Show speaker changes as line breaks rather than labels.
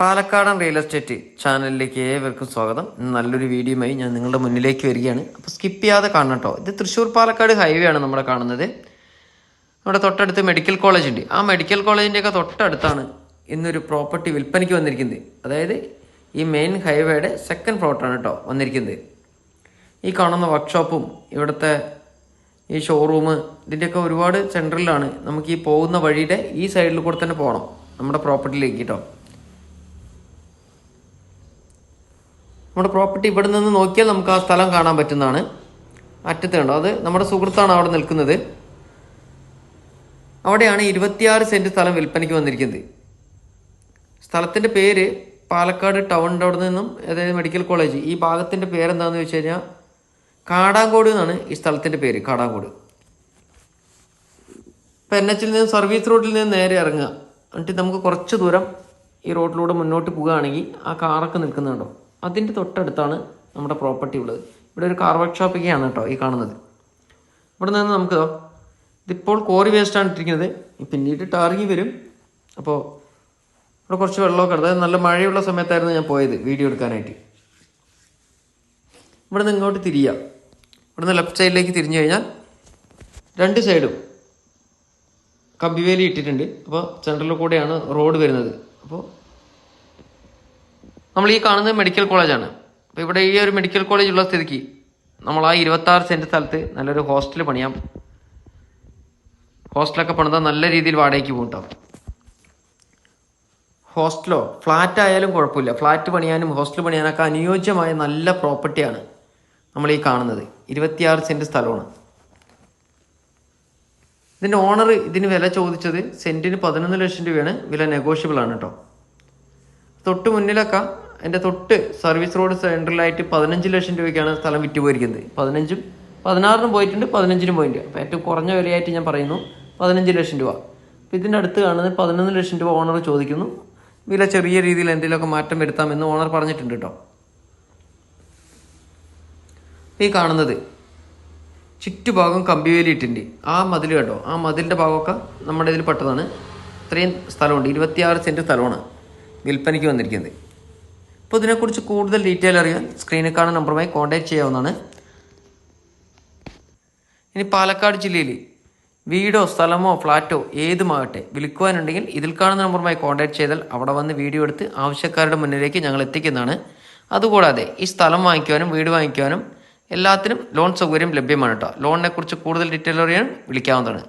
പാലക്കാടൻ real estate ചാനലിലേക്ക് ഏവർക്കും സ്വാഗതം. നല്ലൊരു വീഡിയോയുമായി ഞാൻ നിങ്ങളുടെ മുന്നിലേക്ക് വരികയാണ്. അപ്പോൾ സ്കിപ്പ് ചെയ്യാതെ കാണണം കേട്ടോ. ഇത് തൃശ്ശൂർ പാലക്കാട് ഹൈവേ ആണ് നമ്മുടെ കാണുന്നത്. നമ്മുടെ തൊട്ടടുത്ത് മെഡിക്കൽ കോളേജ് ഉണ്ട്. ആ മെഡിക്കൽ കോളേജിൻ്റെയൊക്കെ തൊട്ടടുത്താണ് ഇന്നൊരു പ്രോപ്പർട്ടി വിൽപ്പനയ്ക്ക് വന്നിരിക്കുന്നത്. അതായത് ഈ മെയിൻ ഹൈവേയുടെ സെക്കൻഡ് പ്ലോട്ടാണ് കേട്ടോ വന്നിരിക്കുന്നത്. ഈ കാണുന്ന വർക്ക്ഷോപ്പും ഇവിടുത്തെ ഈ ഷോറൂം ഇതിൻ്റെയൊക്കെ ഒരുപാട് സെൻട്രലിലാണ്. നമുക്ക് ഈ പോകുന്ന വഴിയുടെ ഈ സൈഡിൽ കൂടെ തന്നെ പോകണം നമ്മുടെ പ്രോപ്പർട്ടിയിലേക്ക് കേട്ടോ. നമ്മുടെ പ്രോപ്പർട്ടി ഇവിടെ നിന്ന് നോക്കിയാൽ നമുക്ക് ആ സ്ഥലം കാണാൻ പറ്റുന്നതാണ്. അറ്റത്ത് കണ്ടോ, അത് നമ്മുടെ സുഹൃത്താണ് അവിടെ നിൽക്കുന്നത്. അവിടെയാണ് 26 സെൻറ്റ് സ്ഥലം വിൽപ്പനയ്ക്ക് വന്നിരിക്കുന്നത്. സ്ഥലത്തിൻ്റെ പേര് പാലക്കാട് ടൗണിൻ്റെ അവിടെ നിന്നും, അതായത് മെഡിക്കൽ കോളേജ് ഈ ഭാഗത്തിൻ്റെ പേരെന്താണെന്ന് വെച്ച് കഴിഞ്ഞാൽ കാടാങ്കോട് എന്നാണ് ഈ സ്ഥലത്തിൻ്റെ പേര്. കാടാങ്കോട്. ഇപ്പം NH നിന്ന് സർവീസ് റോഡിൽ നിന്ന് നേരെ ഇറങ്ങുക. എന്നിട്ട് നമുക്ക് കുറച്ച് ദൂരം ഈ റോഡിലൂടെ മുന്നോട്ട് പോവുകയാണെങ്കിൽ ആ കാറൊക്കെ നിൽക്കുന്നുണ്ടോ, അതിൻ്റെ തൊട്ടടുത്താണ് നമ്മുടെ പ്രോപ്പർട്ടി ഉള്ളത്. ഇവിടെ ഒരു കാർ വർക്ക്ഷോപ്പൊക്കെയാണ് കേട്ടോ ഈ കാണുന്നത്. ഇവിടെ നിന്ന് നമുക്ക് ഇതിപ്പോൾ കോറി വേസ്റ്റാണ് ഇട്ടിരിക്കുന്നത്. പിന്നീട് ടാറിങ്ങി വരും. അപ്പോൾ ഇവിടെ കുറച്ച് വെള്ളമൊക്കെ, അതായത് നല്ല മഴയുള്ള സമയത്തായിരുന്നു ഞാൻ പോയത് വീഡിയോ എടുക്കാനായിട്ട്. ഇവിടെ നിന്ന് ഇങ്ങോട്ട് തിരിയുക. ഇവിടെ നിന്ന് ലെഫ്റ്റ് സൈഡിലേക്ക് തിരിഞ്ഞു കഴിഞ്ഞാൽ രണ്ട് സൈഡും കമ്പിവേലി ഇട്ടിട്ടുണ്ട്. അപ്പോൾ സെൻട്രലിൽ കൂടെയാണ് റോഡ് വരുന്നത്. അപ്പോൾ നമ്മൾ ഈ കാണുന്നത് മെഡിക്കൽ കോളേജാണ്. അപ്പോൾ ഇവിടെ ഈ ഒരു മെഡിക്കൽ കോളേജ് ഉള്ള സ്ഥിതിക്ക് നമ്മൾ ആ 26 സെൻറ്റ് സ്ഥലത്ത് നല്ലൊരു ഹോസ്റ്റൽ പണിയാം. ഹോസ്റ്റലൊക്കെ പണിതാൽ നല്ല രീതിയിൽ വാടകയ്ക്ക് പോകും. ഹോസ്റ്റലോ ഫ്ലാറ്റ് ആയാലും കുഴപ്പമില്ല. ഫ്ലാറ്റ് പണിയാനും ഹോസ്റ്റൽ പണിയാനൊക്കെ അനുയോജ്യമായ നല്ല പ്രോപ്പർട്ടിയാണ് നമ്മൾ ഈ കാണുന്നത്. 26 സെൻറ്റ് സ്ഥലമാണ്. ഇതിൻ്റെ ഓണർ ഇതിന് വില ചോദിച്ചത് സെൻറ്റിന് 11 ലക്ഷം രൂപയാണ്. വില നെഗോഷ്യബിൾ ആണ് കേട്ടോ. തൊട്ട് മുന്നിലൊക്കെ എൻ്റെ തൊട്ട് സർവീസ് റോഡ് സെൻട്രലായിട്ട് 15 ലക്ഷം രൂപയ്ക്കാണ് സ്ഥലം വിറ്റ് പോയിരിക്കുന്നത്. 15ഉം 16നും പോയിട്ടുണ്ട്, 15നും പോയിട്ടുണ്ട്. അപ്പോൾ ഏറ്റവും കുറഞ്ഞ വിലയായിട്ട് ഞാൻ പറയുന്നു 15 ലക്ഷം രൂപ. അപ്പോൾ ഇതിൻ്റെ അടുത്ത് കാണുന്നത് 11 ലക്ഷം രൂപ ഓണർ ചോദിക്കുന്നു. വില ചെറിയ രീതിയിൽ എന്തെങ്കിലുമൊക്കെ മാറ്റം വരുത്താമെന്ന് ഓണർ പറഞ്ഞിട്ടുണ്ട് കേട്ടോ. ഈ കാണുന്നത് ചുറ്റുഭാഗം കമ്പിവേലി ഇട്ടുണ്ട്. ആ മതിൽ കേട്ടോ, ആ മതിലിൻ്റെ ഭാഗമൊക്കെ നമ്മുടെ ഇതിൽ പെട്ടതാണ്. ഇത്രയും സ്ഥലമുണ്ട്. 26 സെൻറ്റ് സ്ഥലമാണ് വിൽപ്പനയ്ക്ക് വന്നിരിക്കുന്നത്. അപ്പോൾ ഇതിനെക്കുറിച്ച് കൂടുതൽ ഡീറ്റെയിൽ അറിയാൻ സ്ക്രീനിൽ കാണുന്ന നമ്പറുമായി കോൺടാക്ട് ചെയ്യാവുന്നതാണ്. ഇനി പാലക്കാട് ജില്ലയിൽ വീടോ സ്ഥലമോ ഫ്ലാറ്റോ ഏതുമാകട്ടെ വിൽക്കുവാനുണ്ടെങ്കിൽ ഇതിൽ കാണുന്ന നമ്പറുമായി കോൺടാക്ട് ചെയ്താൽ അവിടെ വന്ന് വീഡിയോ എടുത്ത് ആവശ്യക്കാരുടെ മുന്നിലേക്ക് ഞങ്ങൾ എത്തിക്കുന്നതാണ്. അതുകൂടാതെ ഈ സ്ഥലം വാങ്ങിക്കുവാനും വീട് വാങ്ങിക്കുവാനും എല്ലാത്തിനും ലോൺ സൗകര്യം ലഭ്യമാണ് കേട്ടോ. ലോണിനെ കുറിച്ച് കൂടുതൽ ഡീറ്റെയിൽ അറിയാൻ വിളിക്കാവുന്നതാണ്.